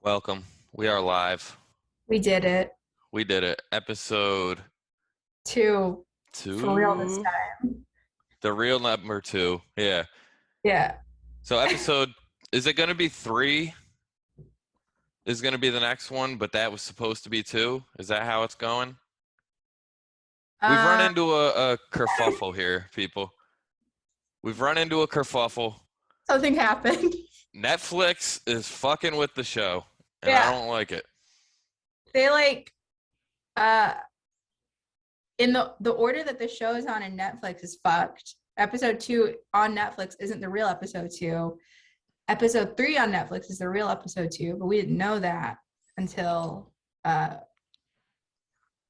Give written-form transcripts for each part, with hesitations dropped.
Welcome. We are live. We did it. We did it. Episode Two. For real this 2, time. the real number 2. Yeah. Yeah. So is it going to be 3? Is going to be the next one, but that was supposed to be 2? Is that how it's going? We've run Um, into a kerfuffle here, people. We've run into a kerfuffle. Something happened. Netflix is fucking with the show, and I Yeah. don't like it. They uh in the order that the show is on in Netflix is fucked. Episode 2 on Netflix isn't the real episode 2. Episode 3 on Netflix is the real episode 2, but we didn't know that until a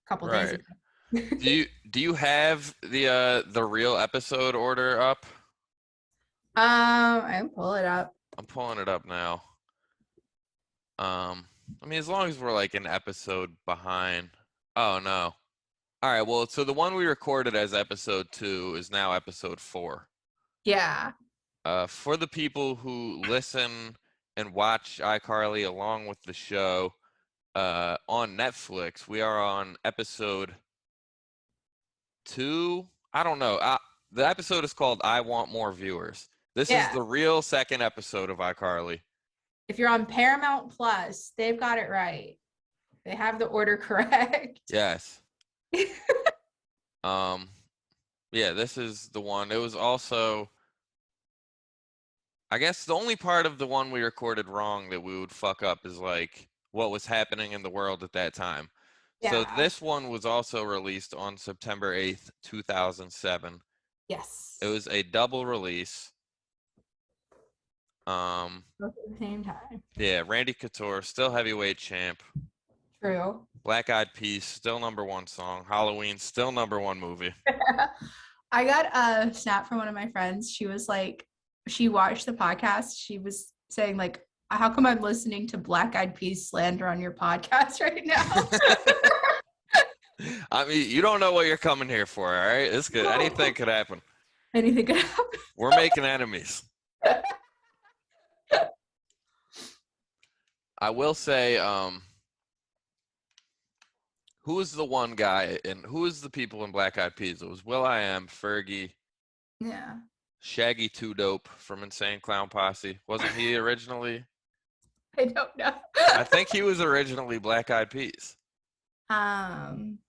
couple days Right. ago. Do you have the real episode order up? I can pull it up. I'm pulling it up now. I mean, as long as we're like an episode behind. Oh no. All right. Well, so the one we recorded as episode 2 is now episode 4. Yeah. For the people who listen and watch iCarly along with the show, on Netflix, we are on episode 2. I don't know. The episode is called "I Want More Viewers." This is Yeah. the real second episode of iCarly. If you're on Paramount Plus, they've got it right. They have the order correct. Yes. Um. Yeah, this is the one. It was also, I guess the only part of the one we recorded wrong that we would fuck up is like what was happening in the world at that time. So Yeah. this one was also released on September 8th, 2007. It Yes. was a double release. Um, Both at the same time. yeah, Randy Couture, still heavyweight champ. True. Black Eyed Peas, still #1 song. Halloween, still #1 movie. I got a snap from one of my friends. She was like, she watched the podcast. She was saying, like, how come I'm listening to Black Eyed Peas slander on your podcast right now? I mean, you don't know what you're coming here for, all right? It's good. Anything could happen. Anything could happen. We're making enemies. I will say, who is the one guy and who is the people in Black Eyed Peas? It was will.i.am, Fergie, Yeah. Shaggy Two Dope from Insane Clown Posse. Wasn't he originally? I don't know. I think he was originally Black Eyed Peas. um,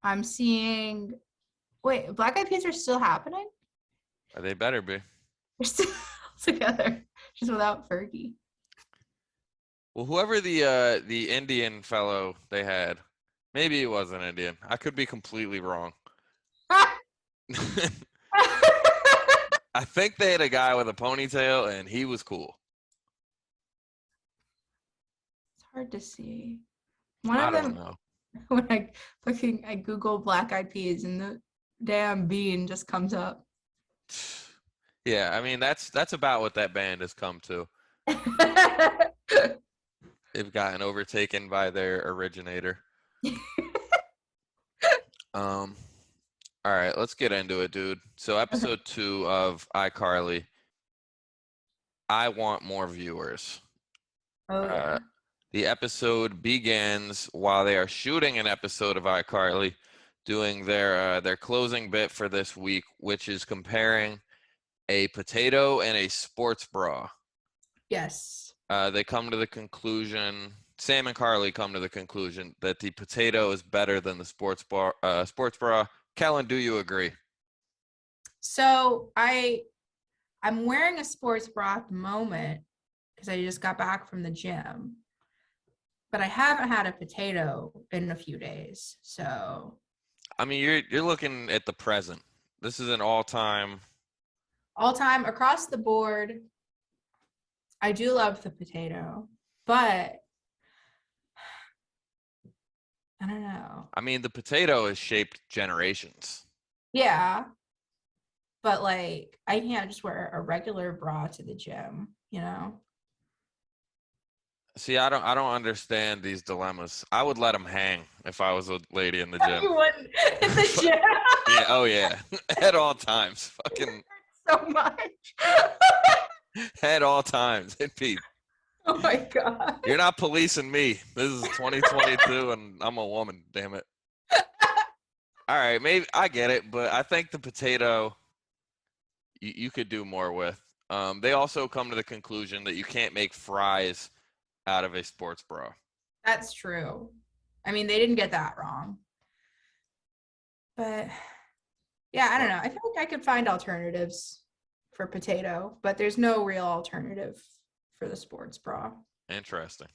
I'm seeing, wait, Black Eyed Peas are still happening? They better be. They're still together, just without Fergie. Well, whoever the Indian fellow they had, maybe he wasn't Indian. I could be completely wrong. I think they had a guy with a ponytail, and he was cool. It's hard to see. One I of don't them, know. when I Google Black Eyed Peas and the damn bean just comes up. Yeah, I mean that's about what that band has come to. They've gotten overtaken by their originator. Um, all right, let's get into it, dude. So episode 2 of iCarly, I Want More Viewers. Oh yeah. The episode begins while they are shooting an episode of iCarly, doing their closing bit for this week, which is comparing a potato and a sports bra. Yes. They come to the conclusion. Sam and Carly come to the conclusion that the potato is better than the sports bra. Kellen, do you agree? So I'm wearing a sports bra at the moment because I just got back from the gym, but I haven't had a potato in a few days. So I mean, you're looking at the present. This is an all-time. all time across the board, I do love the potato, but I don't know. I mean, the potato has shaped generations. Yeah, but like I can't just wear a regular bra to the gym, you know? See, I don't understand these dilemmas. I would let them hang if I was a lady in the gym. You wouldn't in the gym. Yeah, oh yeah, at all times. Fucking So much. at all times. It'd be, Oh my god. you're not policing me. This is 2022 and I'm a woman, damn it. All right, maybe I get it, but I think the potato you could do more with. They also come to the conclusion that you can't make fries out of a sports bra. That's true. I mean, they didn't get that wrong. But yeah, I don't Well, know. I feel like I could find alternatives for potato, but there's no real alternative for the sports bra. interesting.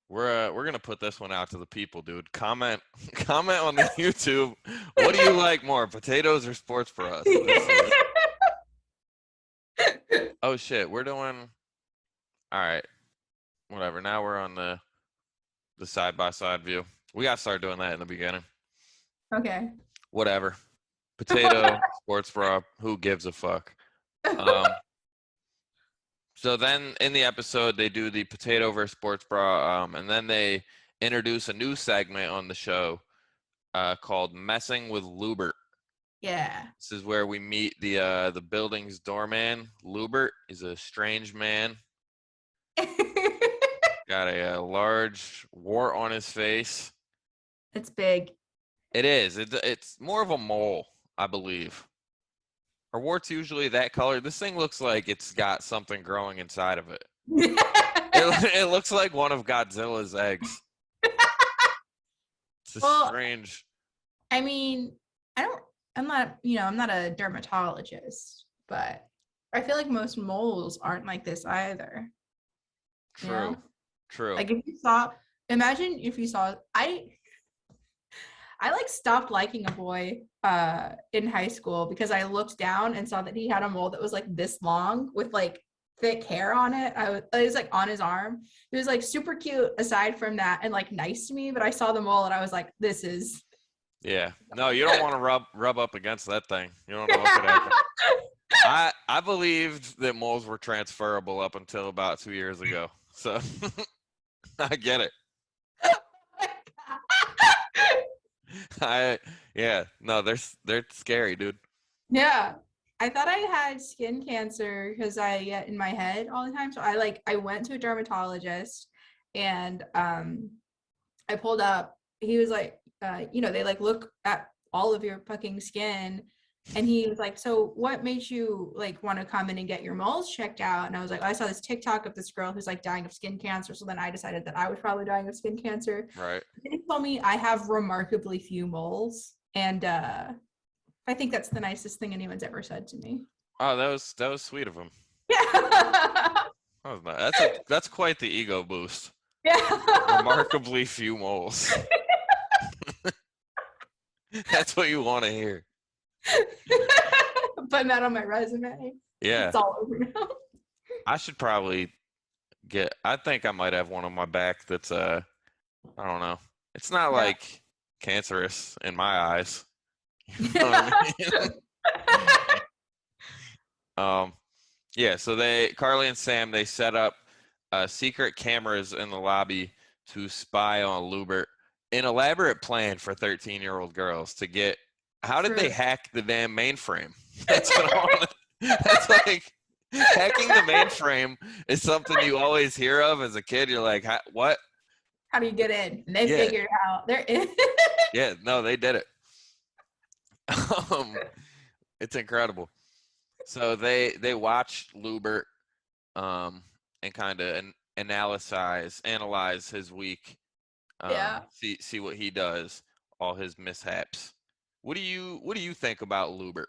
We're gonna put this one out to the people, dude. Comment comment on the YouTube. What do you like more, potatoes or sports bras? This is oh shit. We're doing all right. Whatever. Now we're on the side by side view. We gotta start doing that in the beginning. Okay. Whatever. Potato, sports bra. Who gives a fuck? Um. So then in the episode they do the potato versus sports bra, and then they introduce a new segment on the show called "Messing with Lubert." Yeah. This is where we meet the building's doorman. Lubert is a strange man. Got a large wart on his face. It's big. It is. It's more of a mole, I believe. Are warts usually that color? This thing looks like it's got something growing inside of it. It looks like one of Godzilla's eggs. It's a Well, strange. I mean, I don't, I'm not, I'm not a dermatologist, but I feel like most moles aren't like this either. You True. know, True. like if you saw, imagine if you saw, I like stopped liking a boy in high school because I looked down and saw that he had a mole that was like this long with like thick hair on it. It was like on his arm. He was like super cute aside from that and like nice to me, but I saw the mole and I was like, this is Yeah. No, you don't want to rub up against that thing. You don't know what could happen. I believed that moles were transferable up until about 2 years ago. So I get it. I yeah, no, they're scary, dude. Yeah. I thought I had skin cancer because I get in my head all the time. So I went to a dermatologist and I pulled up, he was like, they like look at all of your fucking skin. And he was like, so what made you like want to come in and get your moles checked out? And I was like, I saw this TikTok of this girl who's like dying of skin cancer. So then I decided that I was probably dying of skin cancer. Right. And he told me I have remarkably few moles. And I think that's the nicest thing anyone's ever said to me. Oh, that was sweet of him. Yeah. That was nice. That's quite the ego boost. Yeah. Remarkably few moles. That's what you want to hear. Putting that on my resume. Yeah. It's all over now. I should probably get I think I might have one on my back that's I don't know. It's not Yeah. like cancerous in my eyes. You know what Yeah. I mean? Um yeah, so Carly and Sam they set up secret cameras in the lobby to spy on Lubert. An elaborate plan for 13-year-old girls to get. How did they True. hack the damn mainframe? That's what I want. That's like hacking the mainframe is something you always hear of as a kid. You're like, what? How do you get in? And they Yeah, figured out they're in. yeah. No, they did it. Um, it's incredible. So they watched Lubert and kind of analyze his week, Yeah. see what he does, all his mishaps. What do you think about Lubert?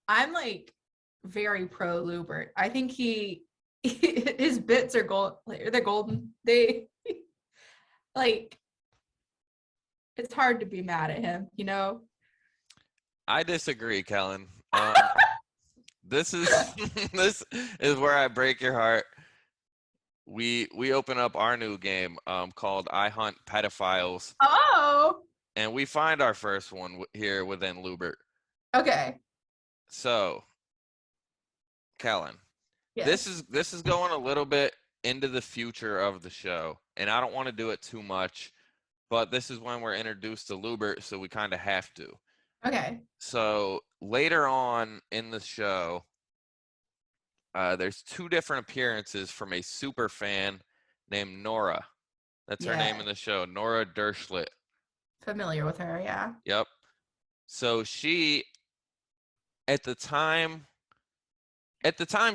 I'm like very pro Lubert. I think his bits are gold. Like, they're golden. They like it's hard to be mad at him, you know? I disagree, Kellen. This is this is where I break your heart. We open up our new game called I Hunt Pedophiles, Oh, and we find our first one here within Lubert. okay. So, Kellen, this Yes. is this is going a little bit into the future of the show, and I don't want to do it too much, but this is when we're introduced to Lubert, so we kind of have to. Okay. So later on in the show, There's two different appearances from a super fan named Nora. That's her name Yeah, in the show, Nora Dershlit. familiar with her. Yeah. Yep. So she, at the time,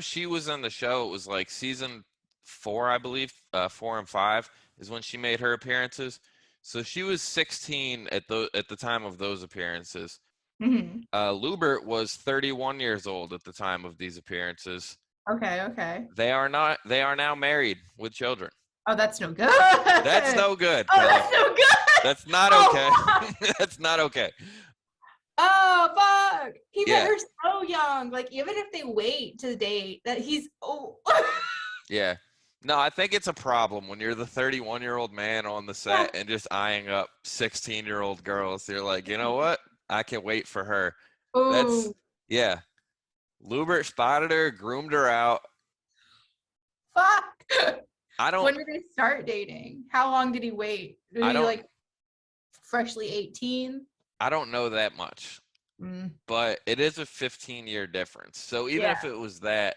she was on the show, it was like season 4, I believe. 4 and 5 is when she made her appearances. So she was 16 at the time of those appearances. Hmm. Lubert was 31 years old at the time of these appearances. Okay. Okay. They are not. They are now married with children. Oh, that's no good. That's Oh, no good, Kelly. that's no good. That's not Oh, okay. fuck. That's not okay. Oh, fuck. He met Yeah, her so young. Like, even if they wait to date, that he's, oh. yeah. No, I think it's a problem when you're the 31-year-old man on the Yeah. set and just eyeing up 16-year-old girls. You're like, you know what? I can wait for her. That's Oh, yeah. Lubert spotted her, groomed her out. fuck. I don't. When did they start dating? How long did he wait? Was I he don't. like freshly 18? I don't know that much, Mm, but it is a 15-year difference. So even yeah. if it was that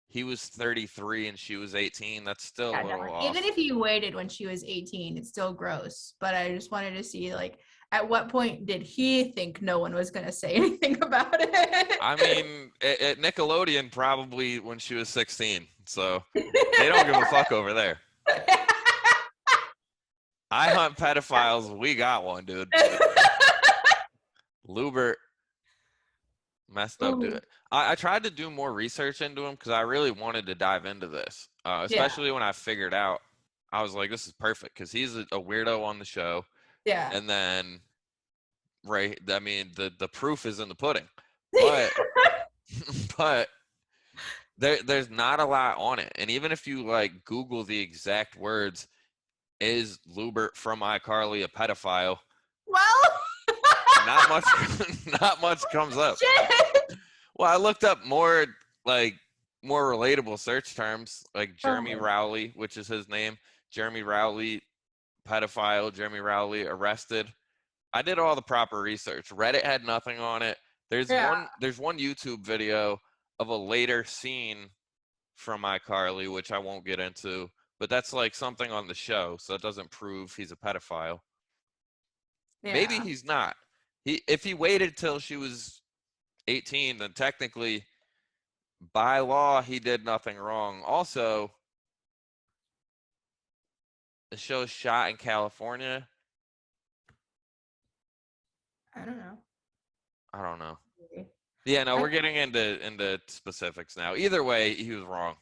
he was 33 and she was 18, that's still Yeah, a little definitely. Even off. if he waited when she was 18, it's still gross. But I just wanted to see, like, at what point did he think no one was going to say anything about it? I mean, at Nickelodeon, probably when she was 16. So they don't give a fuck over there. I hunt pedophiles. We got one, dude. Lubert messed up, Ooh, dude. I tried to do more research into him because I really wanted to dive into this, yeah, especially when I figured out. I was like, this is perfect because he's a weirdo on the show. yeah. And then, right, I mean, the proof is in the pudding. But, but there's not a lot on it. And even if you like Google the exact words, is Lubert from iCarly a pedophile? Well, Not much, not much comes up. shit. Well, I looked up more like more relatable search terms like Jeremy Okay. Rowley, which is his name. Jeremy Rowley, pedophile. Jeremy Rowley arrested. I did all the proper research. Reddit had nothing on it. Yeah, There's one YouTube video of a later scene from iCarly, which I won't get into, but that's like something on the show, so it doesn't prove he's a pedophile. Maybe yeah. he's not. If he waited till she was 18, then technically by law he did nothing wrong. Also, the show's shot in California. I don't know. I don't know. Yeah, no, I, we're getting into specifics now. Either way, he was wrong.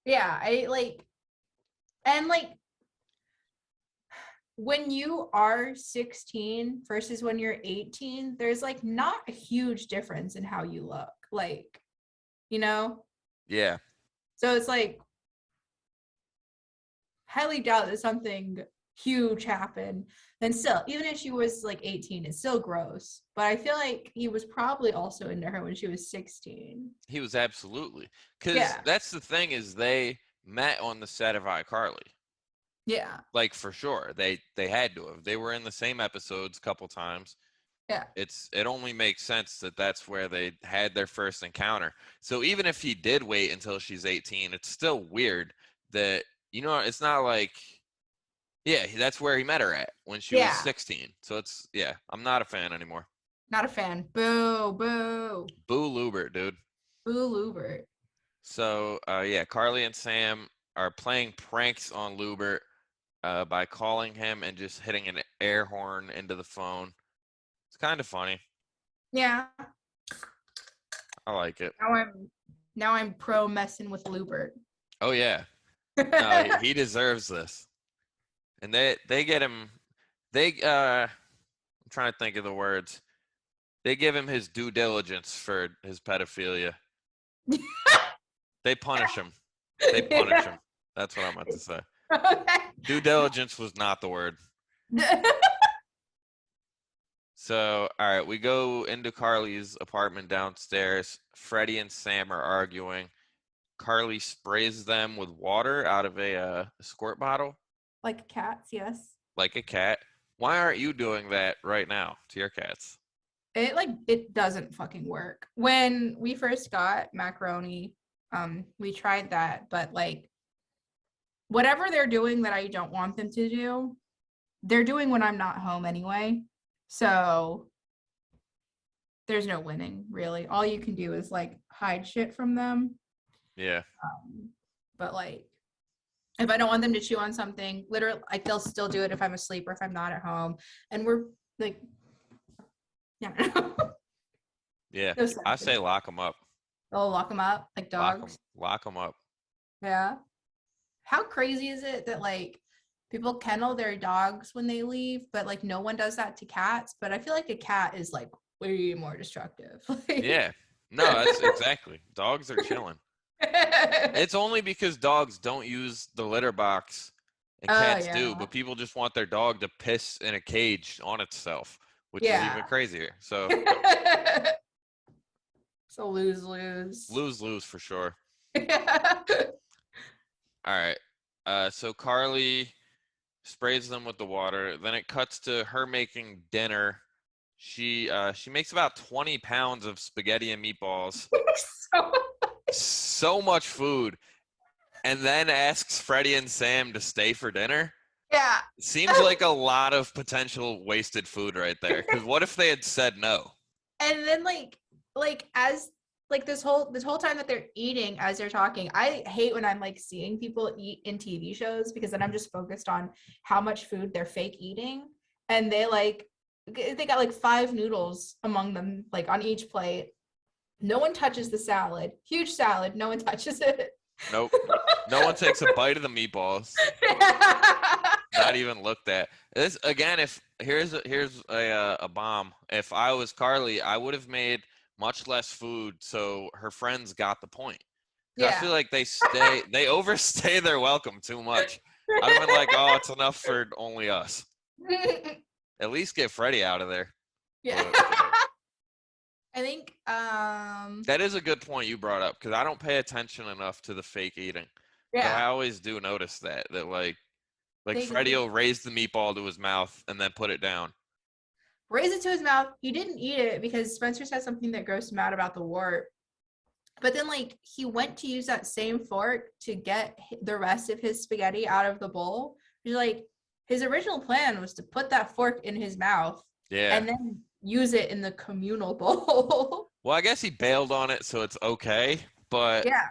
yeah, I like, and like, when you are 16 versus when you're 18, there's like not a huge difference in how you look. Like, you know? Yeah. So it's like, highly doubt that something huge happened. Then still, even if she was like 18, it's still gross. But I feel like he was probably also into her when she was 16. He was absolutely. Cuz Yeah. that's the thing is they met on the set of iCarly. Yeah. Like for sure. They had to have. They were in the same episodes a couple times. Yeah. It only makes sense that that's where they had their first encounter. So even if he did wait until she's 18, it's still weird that it's not like yeah, that's where he met her at when she was Yeah. 16. So it's yeah, I'm not a fan anymore. Not a fan. Boo, boo. Boo Lubert, dude. Boo Lubert. So yeah, Carly and Sam are playing pranks on Lubert by calling him and just hitting an air horn into the phone. It's kind of funny. Yeah. I like it. Now I'm pro messing with Lubert. Oh yeah. No, he deserves this. And they get him I'm trying to think of the words. They give him his due diligence for his pedophilia. They punish him. They punish him. That's what I meant to say. Due diligence was not the word. So, all right, we go into Carly's apartment downstairs. Freddie and Sam are arguing. Carly sprays them with water out of a squirt bottle Like cats, yes. like a cat. Why aren't you doing that right now to your cats? It doesn't fucking work. When we first got Macaroni, We tried that, but like whatever they're doing that I don't want them to do, they're doing when I'm not home anyway. So there's no winning really. All you can do is like hide shit from them. Yeah. But like if I don't want them to chew on something, literally like they'll still do it if I'm asleep or if I'm not at home. And we're like, yeah, Yeah. no I sense. say lock them up. They'll lock them up like dogs. Lock them up. Yeah. How crazy is it that like people kennel their dogs when they leave, but like no one does that to cats? But I feel like a cat is like way more destructive. Yeah. No, that's exactly. Dogs are chilling. It's only because dogs don't use the litter box and Oh cats do, yeah. but people just want their dog to piss in a cage on itself, which is Yeah. even crazier. So So lose lose. lose lose for sure. Yeah. All right. So Carly sprays them with the water. Then it cuts to her making dinner. She makes about 20 pounds of spaghetti and meatballs. So So much food. And then asks Freddie and Sam to stay for dinner. yeah. Seems like a lot of potential wasted food right there. Because what if they had said no? And then like as like this whole time that they're eating as they're talking, I hate when I'm like seeing people eat in TV shows because then I'm just focused on how much food they're fake eating. And they got like five noodles among them, like on each plate. No one touches the salad. Huge salad, no one touches it. Nope. No one takes a bite of the meatballs. Not even looked at. This again. If here's a bomb. If I was Carly, I would have made much less food so her friends got the point. Because I Yeah. feel like they overstay their welcome too much. I'd have been like, oh, it's enough for only us. At least get Freddie out of there. Yeah. But I think that is a good point you brought up because I don't pay attention enough to the fake eating. But I yeah. always do notice that like They Freddie will raise the meatball to his mouth and then put it down. raise it to his mouth. He didn't eat it because Spencer said something that grossed him out about the wart. But then, like, he went to use that same fork to get the rest of his spaghetti out of the bowl. He's like, his original plan was to put that fork in his mouth Yeah. and then use it in the communal bowl. Well, I guess he bailed on it, so it's okay. But Yeah.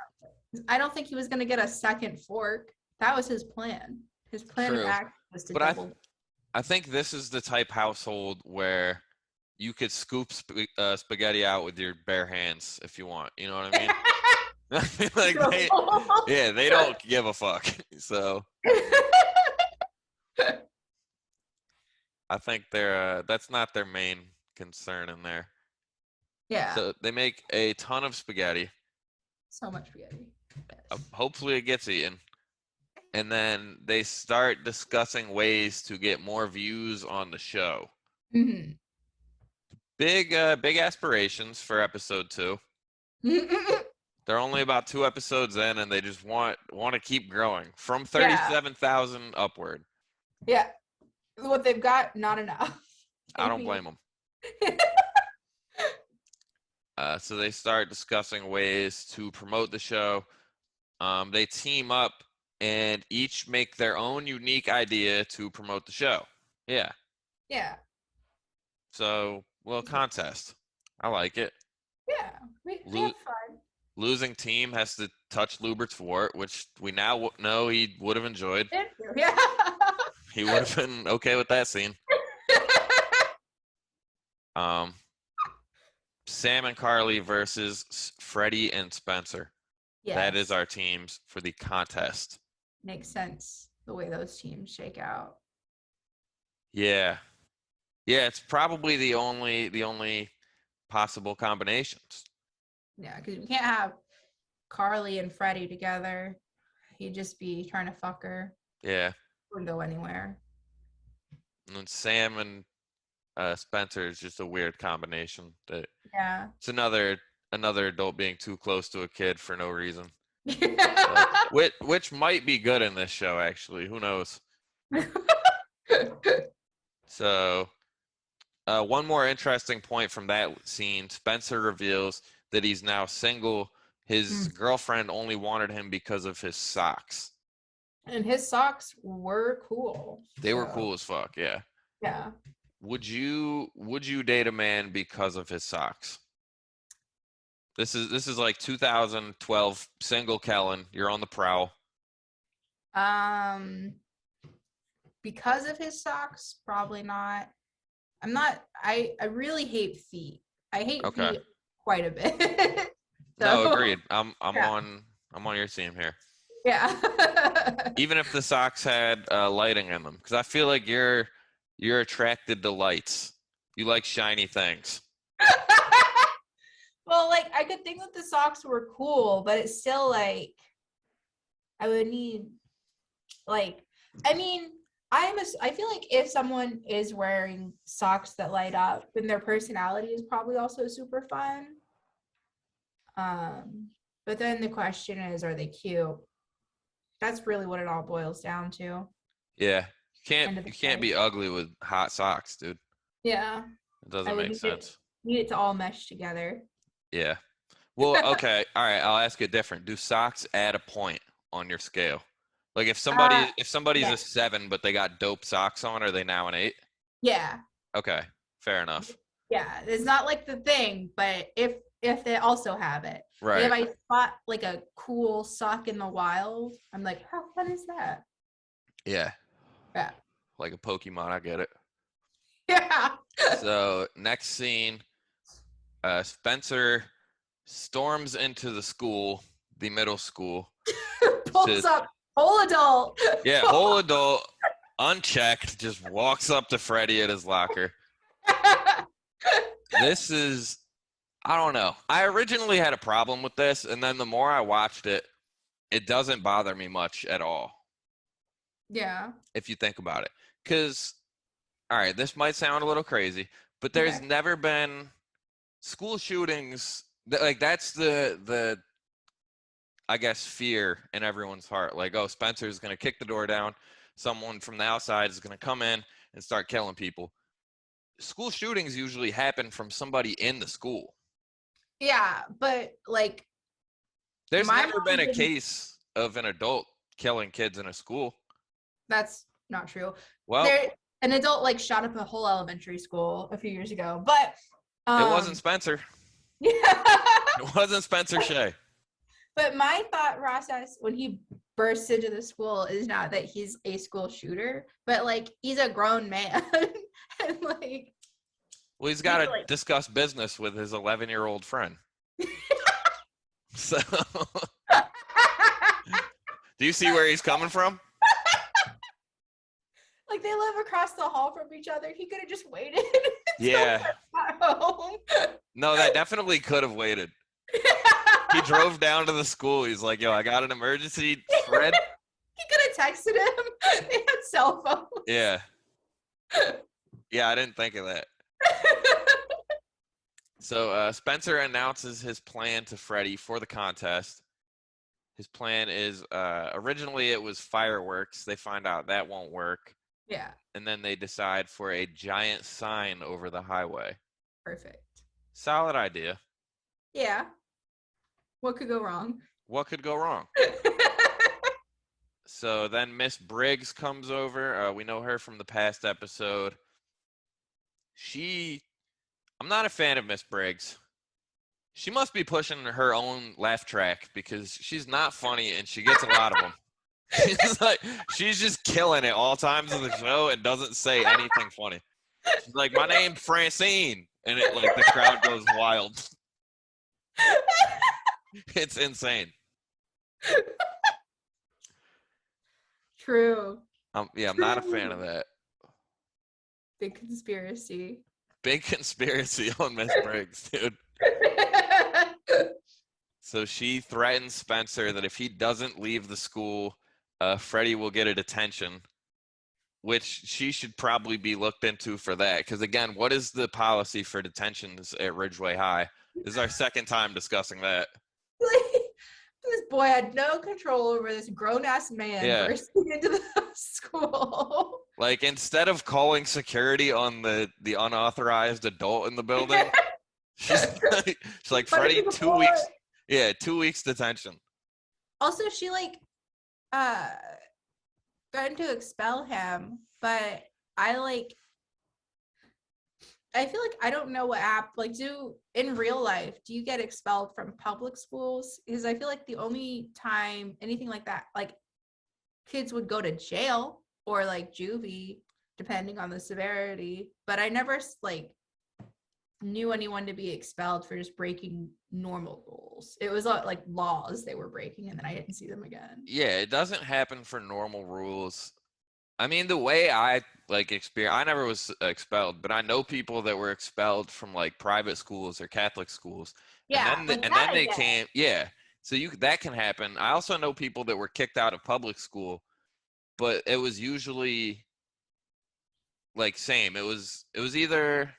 I don't think he was going to get a second fork. That was his plan. His plan of true. action was to But double. I think this is the type household where you could scoop spaghetti out with your bare hands if you want. You know what I mean? I feel like they don't give a fuck. So I think that's not their main concern in there. Yeah. So they make a ton of spaghetti. So much spaghetti. Yes. Hopefully it gets eaten. And then they start discussing ways to get more views on the show. Mm-hmm. Big aspirations for episode 2. They're only about 2 episodes in, and they just want to keep growing from Yeah. 37,000 upward. Yeah. What they've got, not enough. I don't blame them. So they start discussing ways to promote the show. They team up and each make their own unique idea to promote the show. Yeah. Yeah. So, little contest. I like it. Yeah. We have fun. Losing team has to touch Lubert's wart, which we now know he would have enjoyed. Yeah. He would have been okay with that scene. Sam and Carly versus Freddie and Spencer. Yes. That is our teams for the contest. Makes sense the way those teams shake out. Yeah. Yeah, it's probably the only possible combinations. Yeah, because we can't have Carly and Freddie together. He'd just be trying to fuck her. Yeah. Wouldn't go anywhere. And then Sam and Spencer is just a weird combination. Yeah. It's another adult being too close to a kid for no reason. Yeah. Which might be good in this show, actually. Who knows? So, one more interesting point from that scene: Spencer reveals that he's now single His Hmm. girlfriend only wanted him because of his socks. And his socks were cool. They were So cool as fuck, yeah. yeah. Would you date a man because of his socks? This is like 2012, single Kellen. You're on the prowl. Um, because of his socks, probably not. I'm not. I really hate feet. I hate Okay. feet quite a bit. No, So agreed. I'm yeah, on your team here. yeah. Even if the socks had lighting in them, because I feel like you're attracted to lights. You like shiny things. Well, like I could think that the socks were cool, but it's still like I would need like I mean I feel like if someone is wearing socks that light up, then their personality is probably also super fun. Um, but then the question is, are they cute? That's really what it all boils down to. Yeah, End of you the can't day. be ugly with hot socks, dude. Yeah, It I doesn't would make sense. need it to all mesh together. Yeah. Well, okay, all right. I'll ask it different. Do socks add a point on your scale? Like uh, if somebody's yeah, a 7 but they got dope socks on, are they now an 8? yeah, Okay, fair enough. yeah. It's not like the thing, but if they also have it, like if Right. I spot like a cool sock in the wild, I'm like, how fun is that? Yeah. Yeah, Like a Pokemon, I get it. yeah. So next scene, Spencer storms into the school, the middle school. To Pulls up whole adult. Yeah, whole adult, unchecked, just walks up to Freddy at his locker. This is I don't know. I originally had a problem with this, and then the more I watched it, it doesn't bother me much at all, Yeah. if you think about it. Because, all right, this might sound a little crazy, but there's Okay. never been school shootings. Like, that's the I guess, fear in everyone's heart. Like, oh, Spencer's going to kick the door down. Someone from the outside is going to come in and start killing people. School shootings usually happen from somebody in the school. Yeah, but like There's my never been mom a didn't. case of an adult killing kids in a school. That's not true. Well, There, an adult like shot up a whole elementary school a few years ago, but it wasn't um, Spencer. yeah. It wasn't Spencer Shea. But my thought process when he bursts into the school is not that he's a school shooter, but like he's a grown man, and like Well, he's got he's to like. discuss business with his 11-year-old friend. So, do you see where he's coming from? Like they live across the hall from each other. He could have just waited until Yeah. they got home. No, that definitely could have waited. He drove down to the school. He's like, yo, I got an emergency, Fred. He could have texted him. They had cell phones. Yeah. Yeah, I didn't think of that. So Spencer announces his plan to Freddy for the contest. His plan is originally it was fireworks. They find out that won't work. Yeah, And then they decide for a giant sign over the highway. perfect. Solid idea. Yeah, what could go wrong? What could go wrong? So then Miss Briggs comes over. We know her from the past episode. I'm not a fan of Miss Briggs. She must be pushing her own laugh track because she's not funny and she gets a lot of them. She's just killing it all times of the show and doesn't say anything funny. She's like, my name's Francine, and it like the crowd goes wild. It's insane. True. Yeah, I'm not a fan of that. Big conspiracy. Big conspiracy on Miss Briggs, dude. So she threatens Spencer that if he doesn't leave the school, Freddie will get a detention, which she should probably be looked into for that. Because again, what is the policy for detentions at Ridgeway High? This is our second time discussing that. This boy had no control over this grown ass man Yeah. bursting into the school. Like instead of calling security on the unauthorized adult in the building, she's like, Punishing Freddie, the 2 boy. weeks Yeah, 2 weeks detention. Also, she like uh threatened to expel him, but I like I feel like I don't know what app like do in real life, do you get expelled from public schools? Because I feel like the only time anything like that, like kids would go to jail or like juvie, depending on the severity. But I never like knew anyone to be expelled for just breaking normal rules. It was like laws they were breaking, and then I didn't see them again. Yeah, it doesn't happen for normal rules. I mean, the way I like experience, I never was expelled, but I know people that were expelled from like private schools or Catholic schools, and Yeah, like that then I they get. came, yeah. So you that can happen. I also know people that were kicked out of public school, but it was usually like same. It was either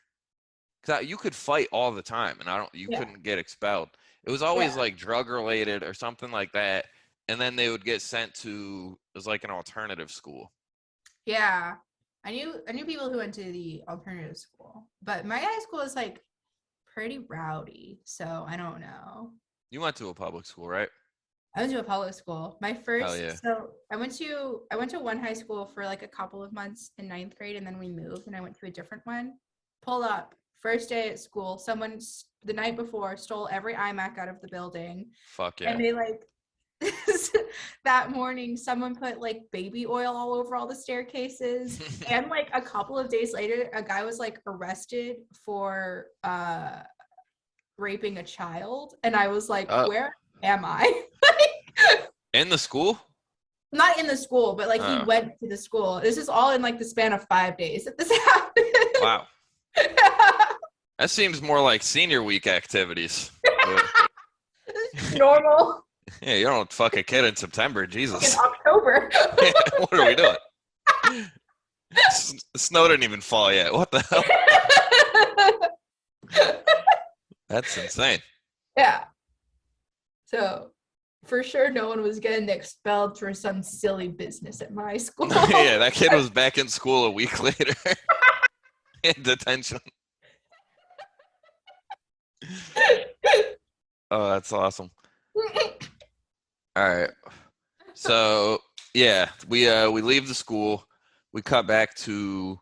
cause you could fight all the time, and I don't you Yeah, couldn't get expelled. It was always yeah, like drug related or something like that, and then they would get sent to it was like an alternative school. yeah. I knew people who went to the alternative school, but my high school is like pretty rowdy, so I don't know. You went to a public school, right? I went to a public school. My Hell first, yeah. so I went to one high school for like a couple of months in ninth grade, and then we moved, and I went to a different one. Pull up, first day at school. Someone the night before stole every iMac out of the building, Fuck and yeah. they like that morning someone put like baby oil all over all the staircases, and like a couple of days later, a guy was like arrested for raping a child, and I was like, uh, where am I? in the school? Not in the school, but like he Oh, went to the school. This is all in like the span of 5 days that this happened. wow. That seems more like senior week activities. But Normal yeah, you don't fuck a kid in September, in Jesus. October. What are we doing? Snow didn't even fall yet. What the hell? That's insane. Yeah. So for sure, no one was getting expelled for some silly business at my school. Yeah, that kid was back in school a week later in detention. Oh, that's awesome. All right. So yeah, we leave the school. We cut back to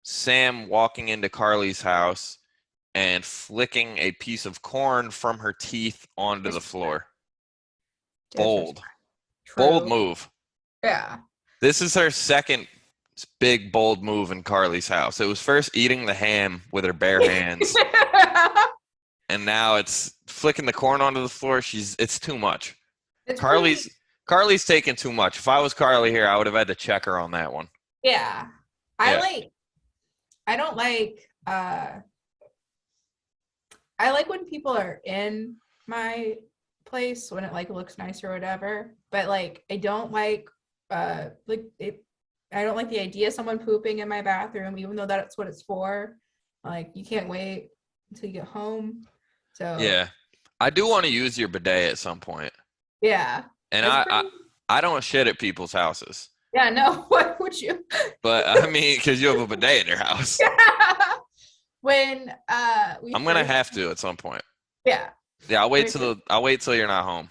Sam walking into Carly's house and flicking a piece of corn from her teeth onto the Disrespect. floor. Disrespect. Bold. Bold True. move. Yeah. This is her second big bold move in Carly's house. It was first eating the ham with her bare hands, and now it's flicking the corn onto the floor. It's too much. It's Carly's pretty. Carly's taking too much. If I was Carly here, I would have had to check her on that one. Yeah. I Yeah. like. I don't like. I like when people are in my place when it like looks nice or whatever. But like I don't like it I don't like the idea of someone pooping in my bathroom, even though that's what it's for. Like you can't wait until you get home. So Yeah. I do want to use your bidet at some point. yeah. And It's pretty I don't shit at people's houses. yeah, no, why would you? But I mean, because you have a bidet in your house. When we I'm gonna first have to at some point. yeah. Yeah, When we first, I'll wait till you're not home.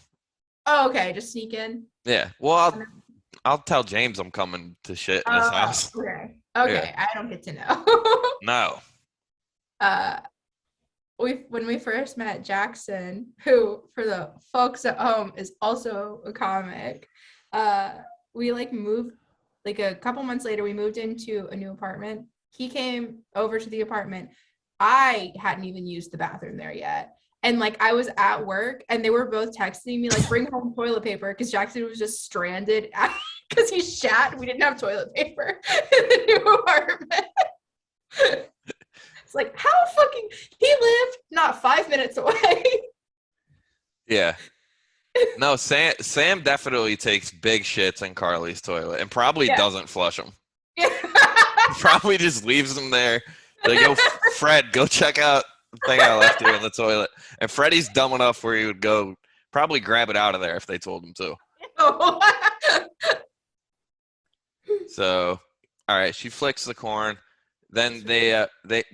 oh okay, just sneak in. Yeah. Well, I'll tell James I'm coming to shit in his Oh, house. okay. Yeah. Okay, I don't get to know. No. uh we when we first met Jackson, who for the folks at home is also a comic, uh we like moved like a couple months later we moved into a new apartment. He came over to the apartment. I hadn't even used the bathroom there yet. And like I was at work and they were both texting me like bring home toilet paper because Jackson was just stranded because he shat and we didn't have toilet paper in the new apartment. It's like, how fucking he lived not 5 minutes away. Yeah. No, Sam definitely takes big shits in Carly's toilet and probably Yeah. doesn't flush them. Yeah. Probably just leaves them there. They go, Fred, go check out the thing I left here in the toilet. And Freddie's dumb enough where he would go probably grab it out of there if they told him to. So, all right, she flicks the corn. Then they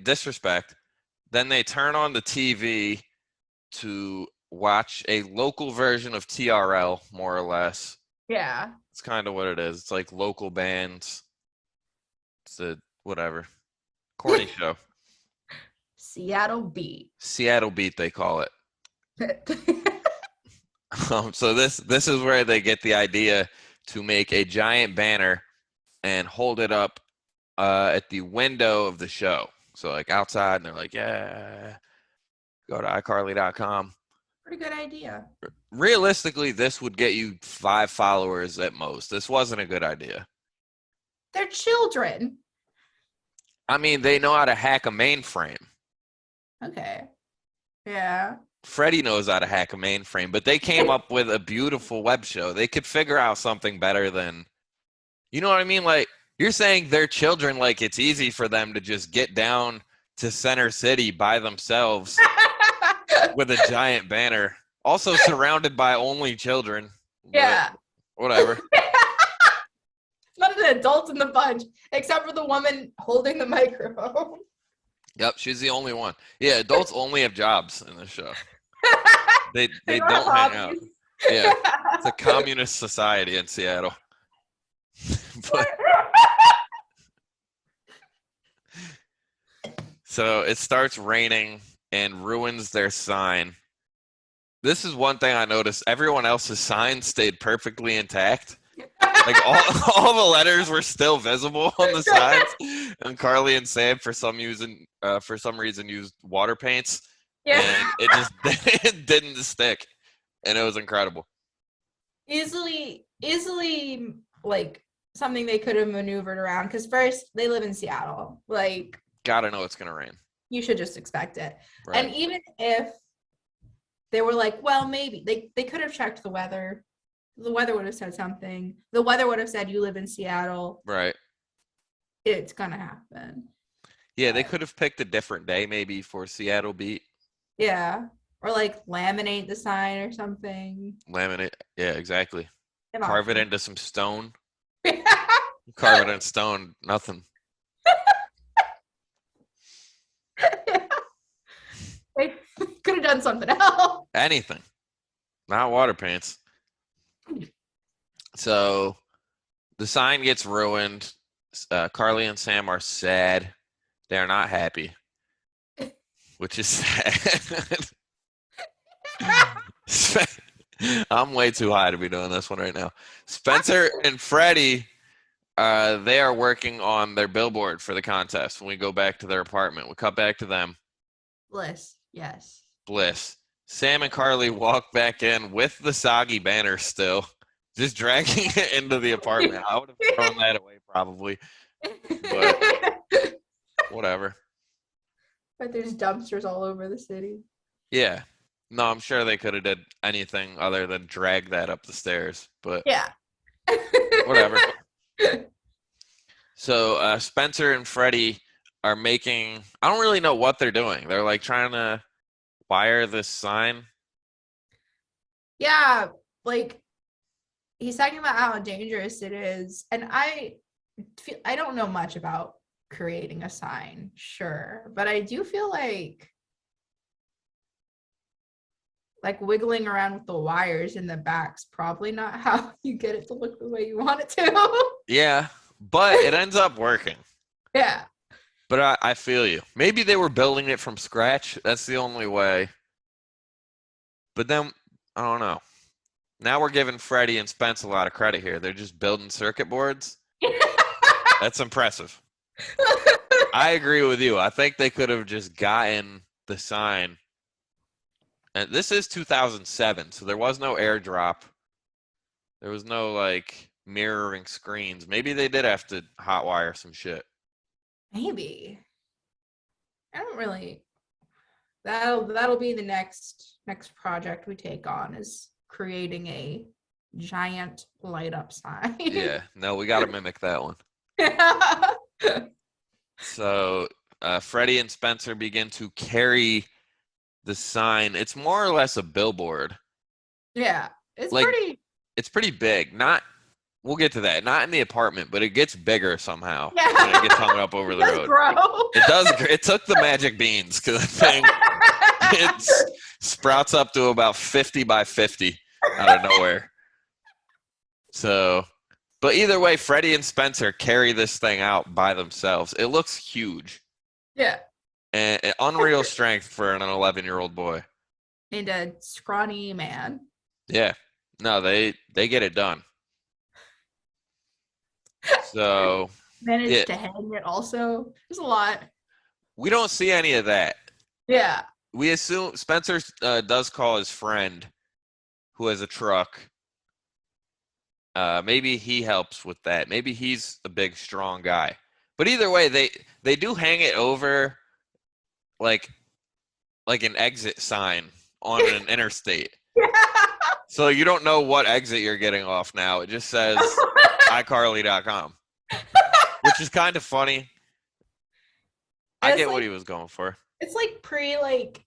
disrespect. Then they turn on the TV to watch a local version of TRL, more or less. Yeah. It's kind of what it is. It's like local bands. It's a whatever. Corny show. Seattle Beat. Seattle Beat, they call it. So this is where they get the idea to make a giant banner and hold it up at the window of the show. So like outside, and they're like, yeah, go to iCarly.com. Pretty good idea. Realistically, this would get you 5 followers at most. This wasn't a good idea. They're children. I mean, they know how to hack a mainframe. Okay. Yeah. Freddie knows how to hack a mainframe, but they came up with a beautiful web show. They could figure out something better than, you know what I mean? Like, you're saying they're children, like it's easy for them to just get down to Center City by themselves with a giant banner, also surrounded by only children. Yeah. Whatever. Not an adult in the bunch, except for the woman holding the microphone. Yep, she's the only one. Yeah, adults only have jobs in this show. They don't don't have hang out. hobbies. Yeah, it's a communist society in Seattle. But so it starts raining and ruins their sign. This is one thing I noticed. Everyone else's sign stayed perfectly intact. Like all the letters were still visible on the signs, and Carly and Sam for some reason used water paints, Yeah. and it just it didn't stick, and it was incredible. Easily, like something they could have maneuvered around. Because first, they live in Seattle. Like, Gotta know it's gonna rain. you should just expect it. Right. And even if they were like, well, maybe they could have checked the weather. The weather would have said something. The weather would have said you live in Seattle. Right. It's gonna happen. Yeah, they could have picked a different day maybe for Seattle Beat. Yeah. Or like laminate the sign or something. Laminate. Yeah, exactly. Give Carve it options. into some stone. Carve it in stone. Nothing. They could have done something else. Anything. Not water paints. So the sign gets ruined. Carly and Sam are sad. They're not happy, which is sad. I'm way too high to be doing this one right now. Spencer and Freddie, they are working on their billboard for the contest. When we go back to their apartment, we cut back to them. Bliss, yes. Bliss. Sam and Carly walk back in with the soggy banner still, just dragging it into the apartment. I would have thrown that away probably, but whatever. But there's dumpsters all over the city. Yeah. No, I'm sure they could have did anything other than drag that up the stairs, but Yeah. whatever. So Spencer and Freddie are making, I don't really know what they're doing. They're like trying to wire this sign. Yeah, like he's talking about how dangerous it is, and I don't know much about creating a sign, sure, but I do feel like wiggling around with the wires in the back's probably not how you get it to look the way you want it to. Yeah, but it ends up working. Yeah. But I feel you. Maybe they were building it from scratch. That's the only way. But then, I don't know. Now we're giving Freddie and Spence a lot of credit here. They're just building circuit boards. That's impressive. I agree with you. I think they could have just gotten the sign. And this is 2007, so there was no airdrop. There was no, like, mirroring screens. Maybe they did have to hotwire some shit. Maybe. I don't really. That'll be the next project we take on, is creating a giant light up sign. Yeah, no, we got to mimic that one. So Freddie and Spencer begin to carry the sign. It's more or less a billboard. Yeah, it's Like, pretty. It's pretty big. We'll get to that. Not in the apartment, but it gets bigger somehow Yeah. when it gets hung up over the It does road. grow. It does. It took the magic beans because I think sprouts up to about 50 by 50 out of nowhere. So, but either way, Freddie and Spencer carry this thing out by themselves. It looks huge Yeah. and unreal strength for an 11-year-old boy. And a scrawny man. Yeah. No, they get it done. So, yeah, Managed to hang it also. There's a lot. we don't see any of that. Yeah. We assume Spencer does call his friend who has a truck. Maybe he helps with that. Maybe he's a big, strong guy. But either way, they do hang it over like an exit sign on an interstate. So you don't know what exit you're getting off now. It just says iCarly.com, which is kind of funny. I get what he was going for. It's like pre like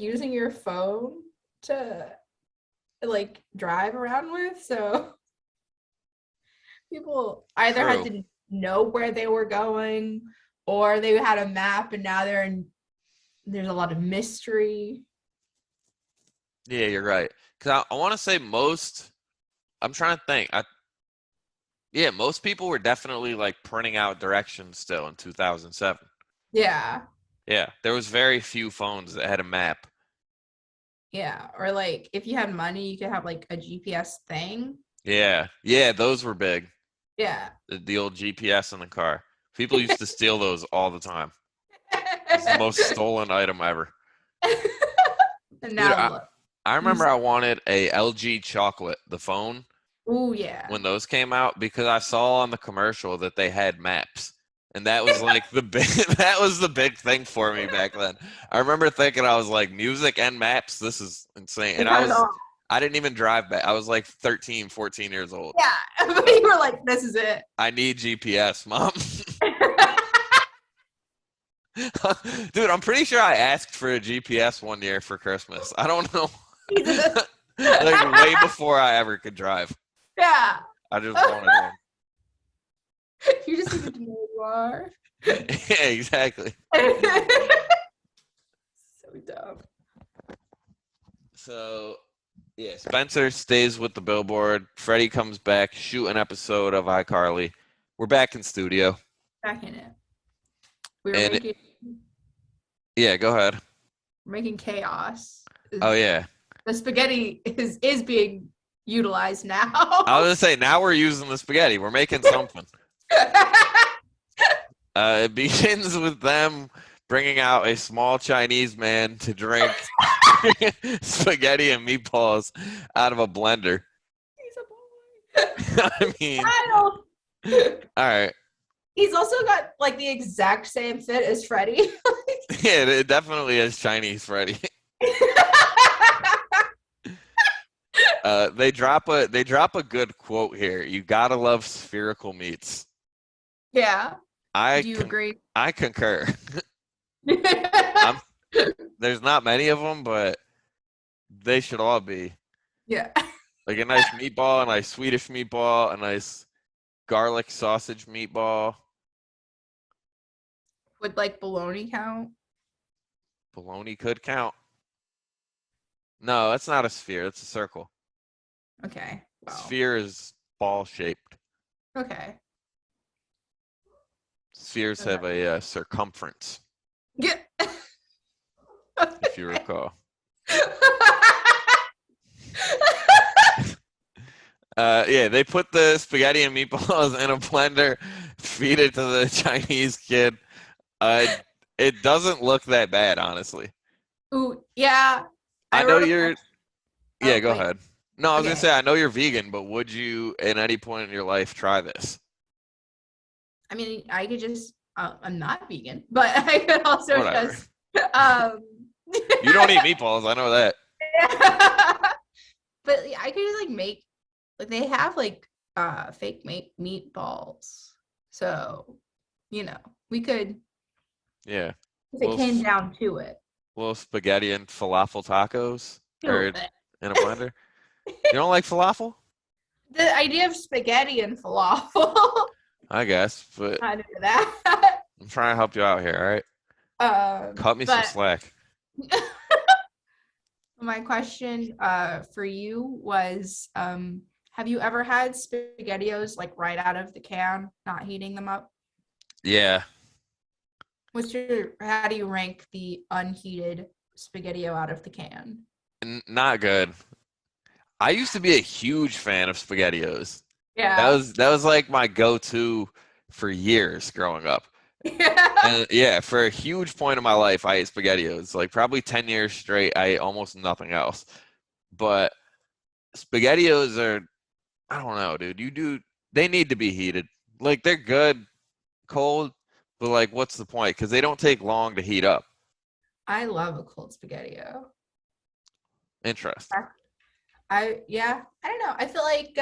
using your phone to like drive around with. So people either had True. to know where they were going or they had a map and now there's a lot of mystery. Yeah, you're right. Because I want to say I'm trying to think. Yeah, most people were definitely like printing out directions still in 2007. Yeah. Yeah, there was very few phones that had a map. Yeah. Or like if you had money, you could have like a GPS thing. Yeah, yeah, those were big. Yeah. The old GPS in the car. People used to steal those all the time. It's the most stolen item ever. And Dude, now I, look. I remember I wanted a LG chocolate, the phone, Oh yeah. when those came out because I saw on the commercial that they had maps. And that was like the big that was the big thing for me back then. I remember thinking I was like music and maps, this is insane. And I didn't even drive back. I was like 13, 14 years old. Yeah. But you were like, this is it. I need GPS, mom. Dude, I'm pretty sure I asked for a GPS one year for Christmas. I don't know. Like way before I ever could drive. Yeah. I just wanted one. You just need to know who you are. Yeah, exactly. So dumb. So, yeah, Spencer stays with the billboard. Freddie comes back, shoot an episode of iCarly. We're back in studio. Back in it. We were And yeah, go ahead. making chaos. Oh yeah. The spaghetti is being utilized now. I was gonna say now we're using the spaghetti. We're making something. It begins with them bringing out a small Chinese man to drink spaghetti and meatballs out of a blender. He's a boy. I mean, all right. He's also got like the exact same fit as Freddie. Yeah, it definitely is Chinese Freddy. They drop a good quote here. You gotta love spherical meats. Yeah. Do you agree? I concur. There's not many of them, but they should all be. Yeah. Like a nice meatball, a nice Swedish meatball, a nice garlic sausage meatball. Would like bologna count? Bologna could count. No, that's not a sphere. That's a circle. Okay. Wow. Sphere is ball shaped. Okay. Spheres have a circumference, Yeah. if you recall. Yeah, they put the spaghetti and meatballs in a blender, feed it to the Chinese kid. It doesn't look that bad, honestly. Ooh, yeah. I know you're. Yeah, go wait. ahead. No, I was Okay. gonna say I know you're vegan, but would you, at any point in your life, try this? I mean, I could just. I'm not vegan, but I could also Whatever. just. You don't eat meatballs, I know that. But I could just like make. Like they have like fake meatballs, so we could. Yeah. If it came down to it. Little spaghetti and falafel tacos, or Ew. in a blender. You don't like falafel? The idea of spaghetti and falafel. I guess, but I do that. I'm trying to help you out here, all right? Cut me some slack. My question for you was have you ever had SpaghettiOs like right out of the can, not heating them up? Yeah, How do you rank the unheated SpaghettiO out of the can? not good. I used to be a huge fan of SpaghettiOs. That Yeah. was that was like my go-to for years growing up. Yeah. And yeah, for a huge point of my life, I ate SpaghettiOs. Like probably 10 years straight, I ate almost nothing else. But SpaghettiOs are, I don't know, dude. They need to be heated. Like they're good cold, but like what's the point? Because they don't take long to heat up. I love a cold SpaghettiO. Interesting. I don't know. I feel like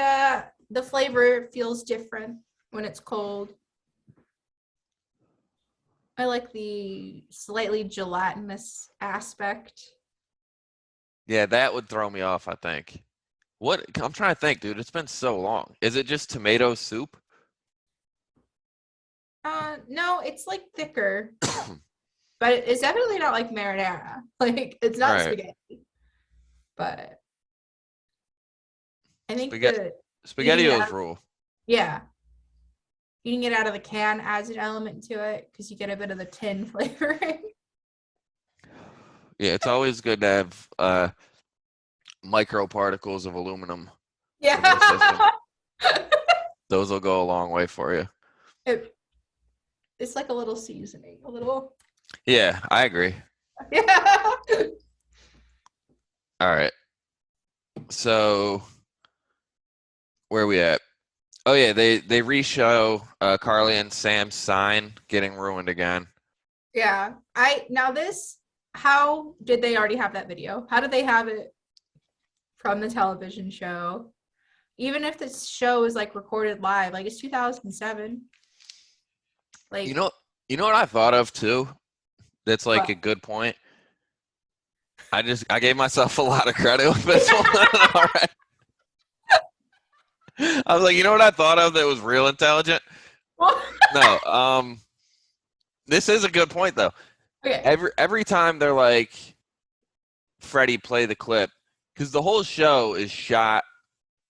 the flavor feels different when it's cold. I like the slightly gelatinous aspect. Yeah, that would throw me off, I think. What I'm trying to think, dude. It's been so long. Is it just tomato soup? No, it's like thicker, but it's definitely not like marinara. Like it's not Right. spaghetti, but I think Spaghetti the eating it SpaghettiOs out, rule. yeah, eating it out of the can adds an element to it because you get a bit of the tin flavoring. Yeah, it's always good to have microparticles of aluminum in your system. Yeah. Those will go a long way for you. It, it's like a little seasoning, a little. Yeah, I agree. Yeah. All right. So where are we at? Oh yeah, they re-show Carly and Sam's sign getting ruined again. Yeah. How did they already have that video? How did they have it from the television show? Even if this show is like recorded live, like it's 2007. You Like, know, you know what I thought of too? That's like what? a good point. I gave myself a lot of credit with this one. All right. I was like, you know what I thought of that was real intelligent? No, this is a good point though. Okay. Every time they're like, Freddie, play the clip, because the whole show is shot.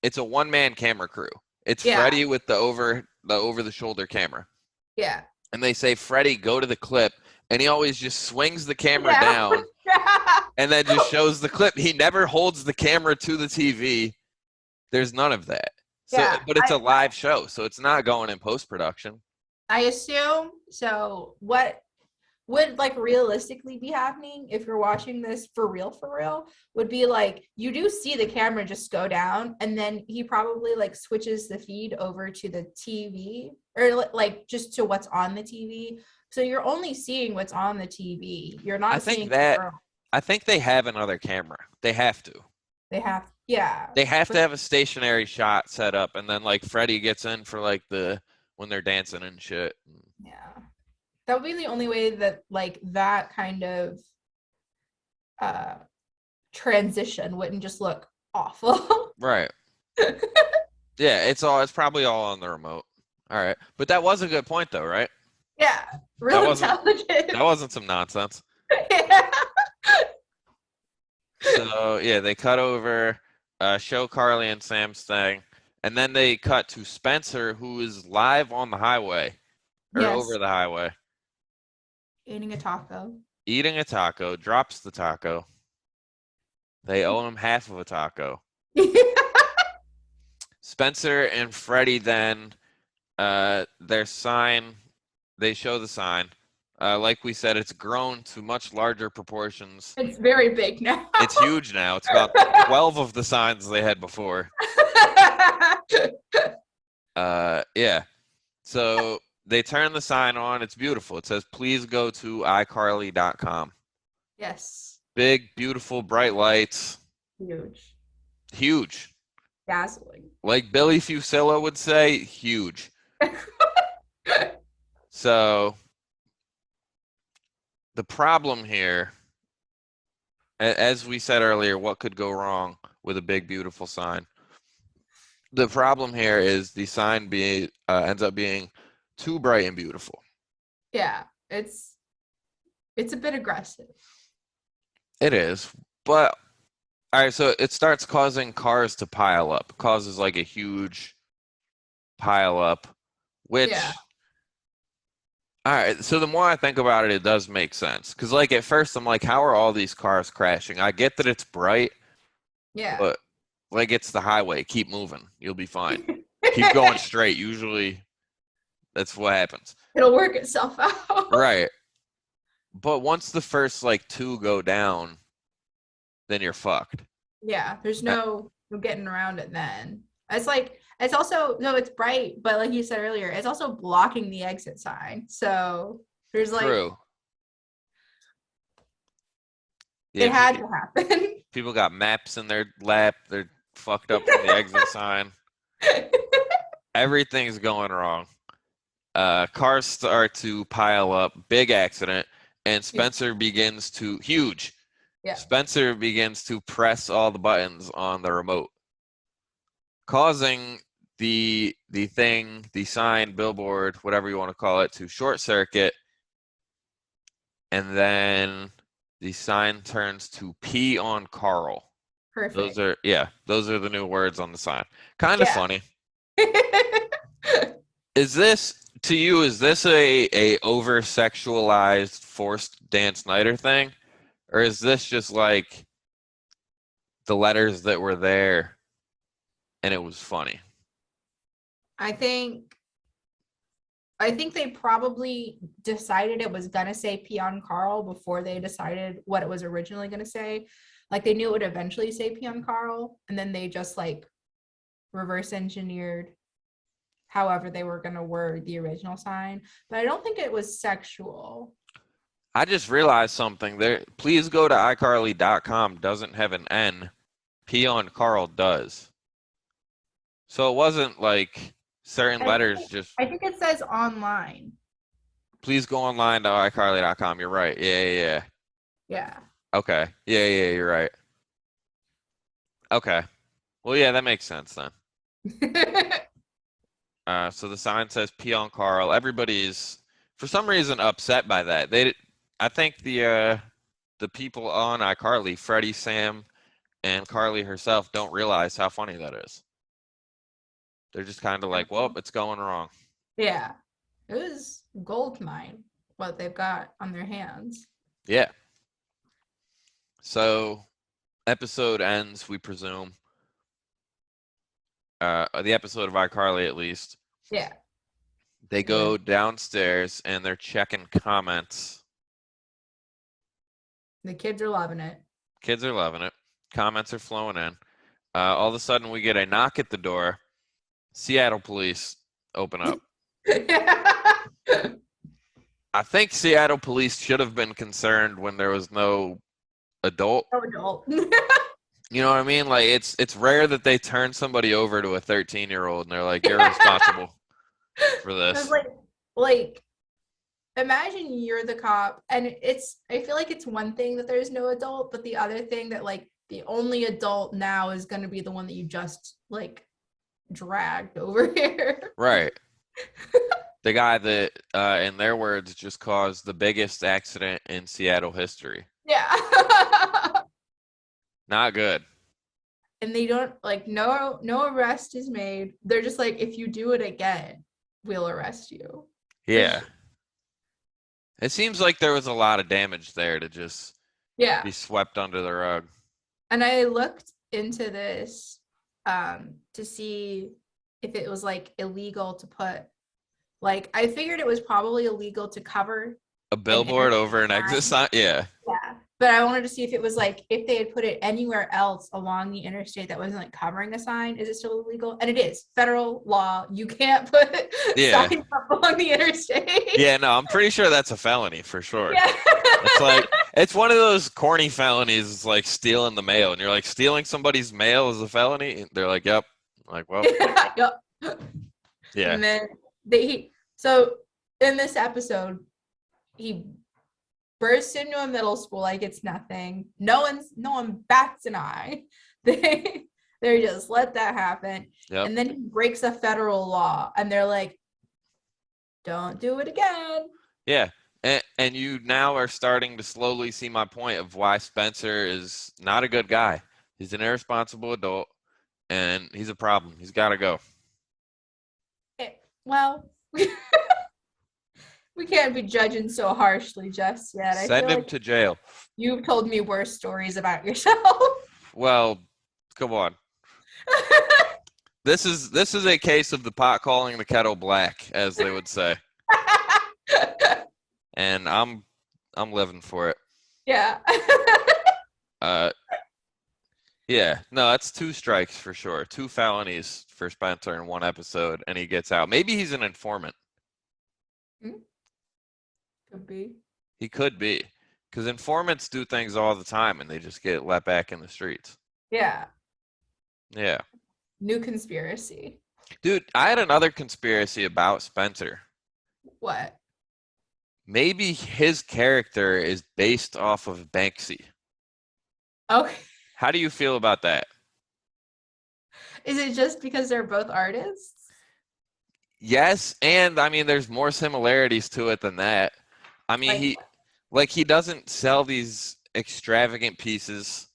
It's a one-man camera crew. It's Yeah. Freddie with the over the shoulder camera, Yeah. and they say, Freddie, go to the clip, and he always just swings the camera Yeah. down and then just shows the clip. He never holds the camera to the TV. There's none of that. So, Yeah. but it's a live show, so it's not going in post production. I assume so. What would like realistically be happening if you're watching this for real would be like you do see the camera just go down and then he probably like switches the feed over to the TV or like just to what's on the TV. So you're only seeing what's on the TV. You're I not think seeing the that girl. I think they have another camera. They have to. They have, yeah. They have to But have a stationary shot set up, and then like Freddie gets in for like the when they're dancing and shit. yeah. That would be the only way that like that kind of uh transition wouldn't just look awful. Right. Yeah, it's probably all on the remote. All right. But that was a good point though, right? Yeah. That Real wasn't intelligent. that wasn't some nonsense. Yeah. So yeah, they cut over, show Carly and Sam's thing, and then they cut to Spencer, who is live on the highway or over Yes. the highway, Eating a taco. eating a taco, drops the taco. They owe him half of a taco. Spencer and Freddie then their sign, they show the sign. Like we said, it's grown to much larger proportions. It's very big now. It's huge now. It's about 12 of the signs they had before. Yeah. So they turn the sign on. It's beautiful. It says, please go to iCarly.com. Yes. Big, beautiful, bright lights. Huge. Huge. Dazzling. Like Billy Fusillo would say, huge. So the problem here, as we said earlier, what could go wrong with a big, beautiful sign? The problem here is the sign ends up being too bright and beautiful. Yeah. It's a bit aggressive. It is, but All right, so it starts causing cars to pile up, causes like a huge pile up, Yeah, which, all right, so the more I think about it, it does make sense. Because, like, at first, I'm like, how are all these cars crashing? I get that it's bright, yeah. but, like, it's the highway. Keep moving. You'll be fine. Keep going straight. Usually, that's what happens. It'll work itself out. Right. But once the first, like, two go down, then you're fucked. Yeah, there's Uh, no getting around it then. It's like it's also no, it's bright, but like you said earlier, it's also blocking the exit sign. So there's like True. Yeah, it had to happen. people got maps in their lap. They're fucked up from the exit sign. Everything's going wrong. Cars start to pile up, big accident, and Yeah, Huge. yeah, Spencer begins to press all the buttons on the remote, causing the sign, billboard, whatever you want to call it, to short circuit, and then the sign turns to pee on Carl. perfect. Those are the new words on the sign. Kind of Yeah. funny. Is this to you? Is this a over sexualized forced Dan Snyder thing, or is this just like the letters that were there and it was funny? I think I think they probably decided it was gonna say Peon Carl before they decided what it was originally gonna say. Like they knew it would eventually say Peon Carl, and then they just like reverse engineered however they were gonna word the original sign. But I don't think it was sexual. I just realized something there. Please go to iCarly.com doesn't have an N. P on Carl does. So it wasn't like certain I letters just I think it says online. please go online to iCarly.com. You're right. Yeah. Yeah. Okay. You're right. Okay. Well, yeah, that makes sense then. So the sign says "Pee on Carl." Everybody's for some reason upset by that. I think the people on iCarly, Freddie, Sam, and Carly herself, don't realize how funny that is. They're just kind of like, "Well, it's going wrong." Yeah. It was gold mine what they've got on their hands. Yeah. So episode ends, we presume. The episode of iCarly, at least. Yeah. They go downstairs and they're checking comments. The kids are loving it. Kids are loving it. Comments are flowing in. All of a sudden, we get a knock at the door. Seattle police open up. I think Seattle police should have been concerned when there was no adult. So adult. You know what I mean? Like it's rare that they turn somebody over to a 13-year-old and they're like, "You're responsible for I was this." like, imagine you're the cop, and I feel like it's one thing that there's no adult, but the other thing that like the only adult now is going to be the one that you just like dragged over here. Right. The guy that, in their words, just caused the biggest accident in Seattle history. Yeah. Not good. And they don't like no arrest is made. They're just like, if you do it again, we'll arrest you. Yeah. It seems like there was a lot of damage there to just Yeah. be swept under the rug. And I looked into this to see if it was like illegal to put like I figured it was probably illegal to cover A an billboard interstate over an exit sign. sign? Yeah. Yeah. But I wanted to see if it was like if they had put it anywhere else along the interstate that wasn't like covering a sign, is it still illegal? And it is federal law. You can't put Yeah. signs up along the interstate. Yeah, no, I'm pretty sure that's a felony for sure. Yeah. It's like it's one of those corny felonies. It's like stealing the mail, and you're like stealing somebody's mail is a felony. And they're like, "Yep." I'm like, well, Yep. yeah, And then so in this episode, he bursts into a middle school like it's nothing. No one bats an eye. They just let that happen. yep, And then he breaks a federal law and they're like, don't do it again. yeah. And you now are starting to slowly see my point of why Spencer is not a good guy. He's an irresponsible adult, and he's a problem. He's got to go. Well, we can't be judging so harshly just yet. I Send feel him like to jail. you've told me worse stories about yourself. Well, come on. This is a case of the pot calling the kettle black, as they would say, and I'm living for it. Yeah. Uh, yeah, no, that's 2 strikes for sure. 2 felonies for Spencer in 1 episode, and he gets out. Maybe he's an informant. Could be. He could be, because informants do things all the time, and they just get let back in the streets. Yeah. Yeah, New conspiracy. dude, I had another conspiracy about Spencer. What? Maybe his character is based off of Banksy. Okay. How do you feel about that? Is it just because they're both artists? Yes, and I mean, there's more similarities to it than that. I mean, he doesn't sell these extravagant pieces.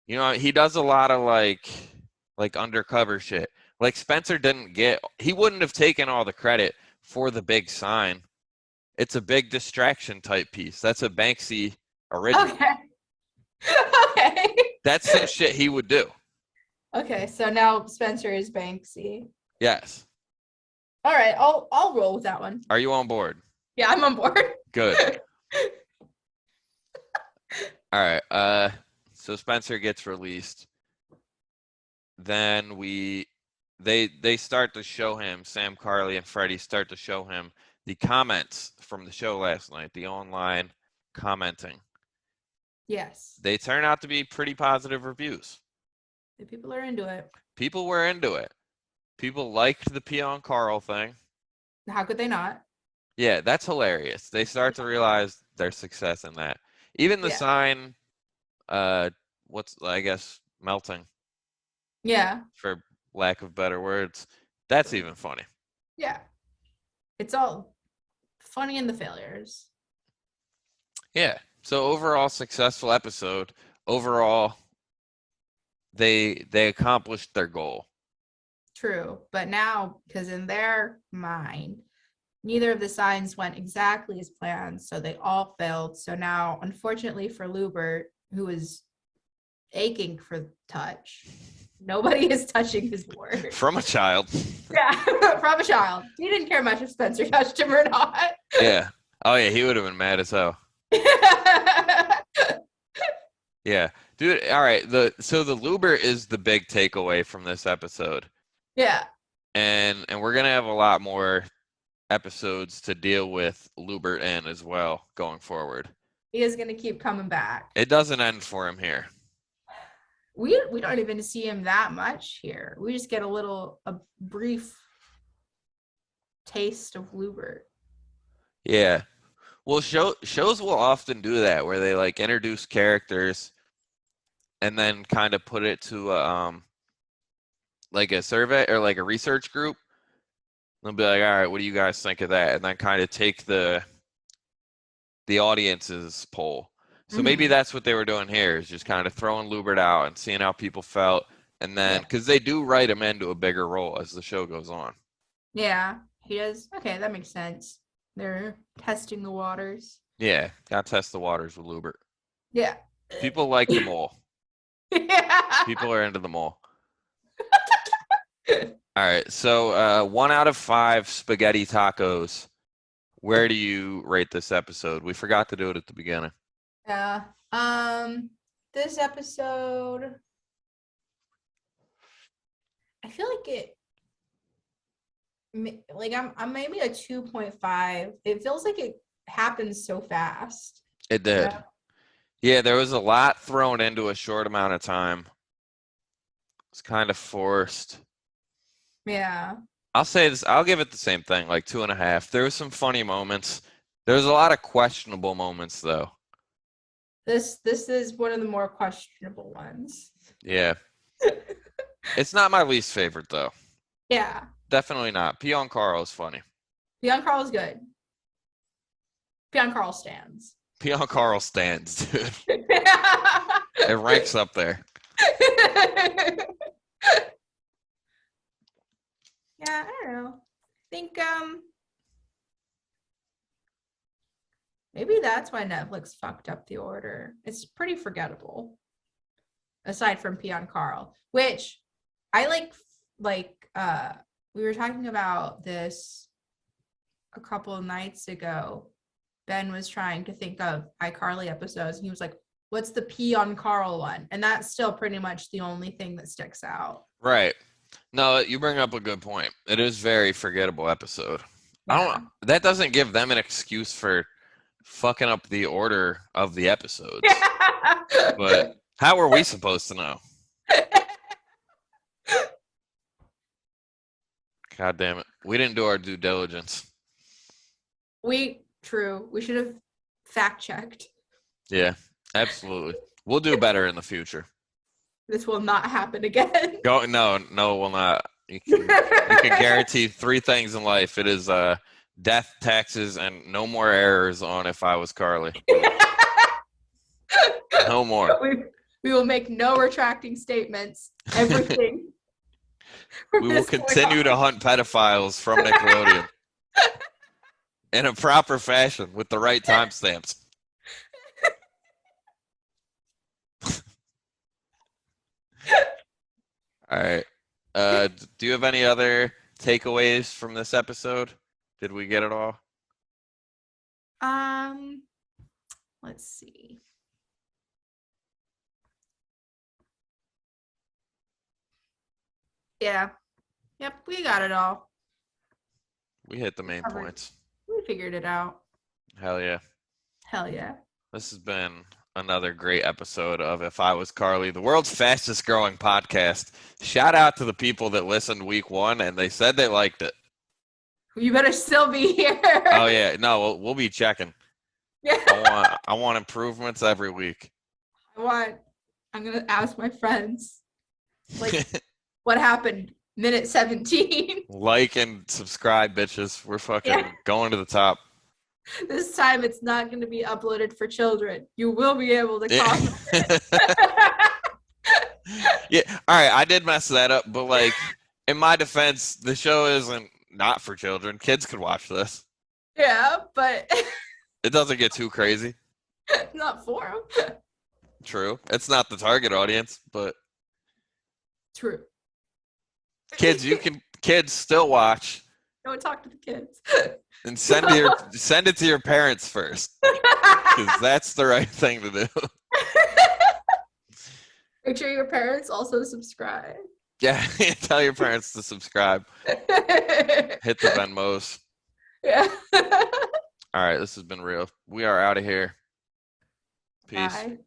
You know, he does a lot of like undercover shit. Like Spencer he wouldn't have taken all the credit for the big sign. It's a big distraction type piece. That's a Banksy original. Okay. Okay. That's some shit he would do. Okay, so now Spencer is Banksy. Yes. All right, I'll roll with that one. Are you on board? Yeah, I'm on board. Good. All right. So Spencer gets released. Then they start to show him, Sam, Carly, and Freddie start to show him the comments from the show last night, the online commenting. Yes. They turn out to be pretty positive reviews. The people are into it. People were into it. People liked the Peon Carl thing. How could they not? Yeah, that's hilarious. They start to realize their success in that. Even the sign, I guess, melting, Yeah. for lack of better words. That's even funny. Yeah. It's all funny in the failures. Yeah. So overall successful episode. Overall, they accomplished their goal. True. But now, because in their mind, neither of the signs went exactly as planned, so they all failed. So now, unfortunately for Lubert, who is aching for touch, nobody is touching his board. From a child. Yeah, from a child. He didn't care much if Spencer touched him or not. Yeah. Oh, yeah, he would have been mad as hell. Yeah. Dude, all right. So the Lubert is the big takeaway from this episode. Yeah. And we're going to have a lot more episodes to deal with Lubert in as well going forward. He is going to keep coming back. It doesn't end for him here. We don't even see him that much here. We just get a brief taste of Lubert. Yeah. Well, shows will often do that where they like introduce characters and then kind of put it to like a survey or like a research group. They'll be like, all right, what do you guys think of that? And then kind of take the audience's poll. So maybe that's what they were doing here, is just kind of throwing Lubert out and seeing how people felt. And then, because they do write him into a bigger role as the show goes on. Yeah, he does. Okay, that makes sense. They're testing the waters. Yeah, gotta test the waters with Lubert. Yeah. People like the mole. Yeah. People are into the mole. All right, so 1 out of 5 spaghetti tacos. Where do you rate this episode? We forgot to do it at the beginning. Yeah. This episode, I feel like I'm maybe a 2.5. It feels like it happens so fast. It did. Yeah, there was a lot thrown into a short amount of time. It's kind of forced. Yeah. I'll say this. I'll give it the same thing, like 2.5. There was some funny moments. There was a lot of questionable moments, though. This is one of the more questionable ones. Yeah. It's not my least favorite, though. Yeah. Definitely not. Peon Carl is funny. Peon Carl is good. Peon Carl stands. Peon Carl stands, dude. It ranks up there. Yeah, I don't know. I think maybe that's why Netflix fucked up the order. It's pretty forgettable, aside from Peon Carl, which I like we were talking about this a couple of nights ago. Ben was trying to think of iCarly episodes, and he was like, "What's the Peon Carl one?" And that's still pretty much the only thing that sticks out. Right. No, you bring up a good point. It is very forgettable episode. I don't. Yeah. That doesn't give them an excuse for fucking up the order of the episodes. But how are we supposed to know? God damn it. We didn't do our due diligence. True. We should have fact checked. Yeah, absolutely. We'll do better in the future. This will not happen again. Go no, no, it will not. You can guarantee three things in life. It is death, taxes, and no more errors on If I Was Carly. No more. We will make no retracting statements. Everything. We will continue to hunt pedophiles from Nickelodeon in a proper fashion with the right timestamps. All right. Do you have any other takeaways from this episode? Did we get it all? Um, let's see. Yeah. Yep, we got it all. We hit the main points. We figured it out. Hell yeah. Hell yeah. This has been another great episode of If I Was Carly, the world's fastest growing podcast. Shout out to the people that listened week 1 and they said they liked it. You better still be here. Oh yeah, no, we'll be checking. Yeah. I want improvements every week. I'm gonna ask my friends, like, what happened minute 17. Like and subscribe, bitches. We're fucking going to the top. This time it's not going to be uploaded for children. You will be able to comment it. Yeah, all right, I did mess that up, but like in my defense, the show isn't not for children. Kids could watch this. Yeah, but It doesn't get too crazy. not for them. True. It's not the target audience, but True. kids still watch. Don't talk to the kids. And send it to your parents first, because that's the right thing to do. Make sure your parents also subscribe. Yeah, tell your parents to subscribe. Hit the Venmos. Yeah. All right, this has been real. We are out of here. Peace. Bye.